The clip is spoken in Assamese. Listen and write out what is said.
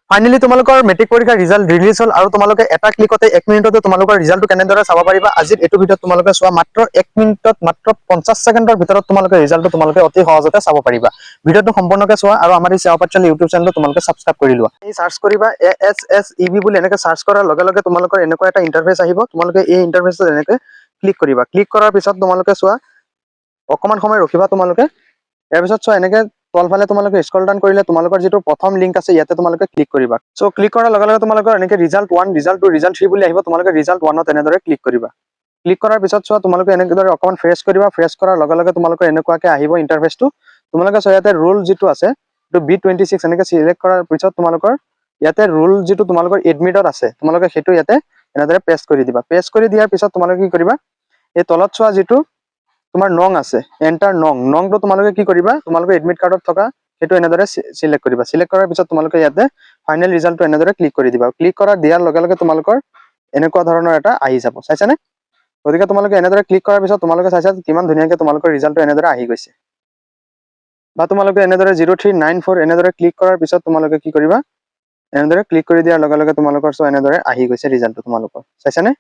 ফাইনেলি তোমালোকৰ মেট্ৰিক পৰীক্ষাৰ ৰিজাল্ট ৰিলিজ হ'ল আৰু তোমালোকে এটা ক্লিকতে 1 মিনিটতে তোমালোকৰ ৰিজাল্টটো কেনেদৰে চাব পাৰিবা আজিৰ এইটো ভিডিঅ'ত তোমালোকে চোৱা মাত্ৰ 1 মিনিটত মাত্ৰ 50 ছেকেণ্ডৰ ভিতৰত তোমালোকে ৰিজাল্টটো তোমালোকে অতি সহজতে চাব পাৰিবা ভিডিঅ'টো সম্পূৰ্ণকৈ চোৱা আৰু আমাৰ এই সেৱা পাঠশালা ইউটিউব চেনেলটো তোমালোকে সাবস্ক্ৰাইব কৰি লোৱা এই সাৰ্চ কৰিবা ASSEB বুলি এনেকৈ সাৰ্চ কৰাৰ লগে লগে তোমালোকৰ এনেকুৱা এটা ইন্টাৰফেস আহিব তোমালোকে এই ইন্টাৰফেসত এনেকৈ ক্লিক কৰিবা ক্লিক কৰাৰ পিছত তোমালোকে চোৱা অকমান সময় ৰখিবা তোমালোকে ইয়াৰ পিছত চোৱা এনেকৈ তলফালে তোমালোকে স্ক্ৰল ডাউন কৰিলে তোমালোকৰ যেটো প্ৰথম লিংক আছে ইয়াতে তোমালোকে ক্লিক কৰিবা সো ক্লিক কৰাৰ লগে লগে তোমালোকৰ এনেকৈ ৰিজাল্ট 1 ৰিজাল্ট 2 ৰিজাল্ট 3 বুলি আহিব তোমালোকে ৰিজাল্ট 1ত এনেদৰে ক্লিক কৰিবা ক্লিক কৰাৰ পিছত চোৱা তোমালোকে এনেদৰে অকমান ফ্ৰেশ কৰিবা ফ্ৰেশ কৰাৰ লগে লগে তোমালোকৰ এনেকুৱাকৈ আহিব ইন্টাৰফেসটো তোমালোকে চোৱা ইয়াতে ৰুল যেটো আছে এটো B26 এনেকৈ সিলেক্ট কৰাৰ পিছত তোমালোকৰ ইয়াতে ৰুল যেটো তোমালোকৰ এডমিটত আছে তোমালোকে হেতু ইয়াতে এনেদৰে পেস্ট কৰি দিবা পেস্ট কৰি দিয়াৰ পিছত তোমালোকে কি কৰিবা এই তলত চোৱা যেটো তোমাৰ নং আছে এন্টাৰ নংটো তোমালোকে কি কৰিবা তোমালোকে এডমিট কাৰ্ডত থকা হেতু এনেদৰে সিলেক্ট কৰিবা সিলেক্ট কৰাৰ পিছত তোমালোকে ইয়াতে ফাইনেল ৰিজাল্টটো এনেদৰে ক্লিক কৰি দিবা ক্লিক কৰা দিয়াৰ লগে লগে তোমালোকৰ এনেকুৱা ধৰণৰ এটা আহি যাব চাইছানে গতিকে তোমালোকে এনেদৰে ক্লিক কৰাৰ পিছত তোমালোকে চাইছা কিমান ধুনীয়াকৈ তোমালোকৰ ৰিজাল্টটো এনেদৰে আহি গৈছে বা তোমালোকে এনেদৰে 0394 এনেদৰে ক্লিক কৰাৰ পিছত তোমালোকে কি কৰিবা এনেদৰে ক্লিক কৰি দিয়াৰ লগে লগে তোমালোকৰ সো এনেদৰে আহি গৈছে ৰিজাল্টটো তোমালোকৰ চাইছানে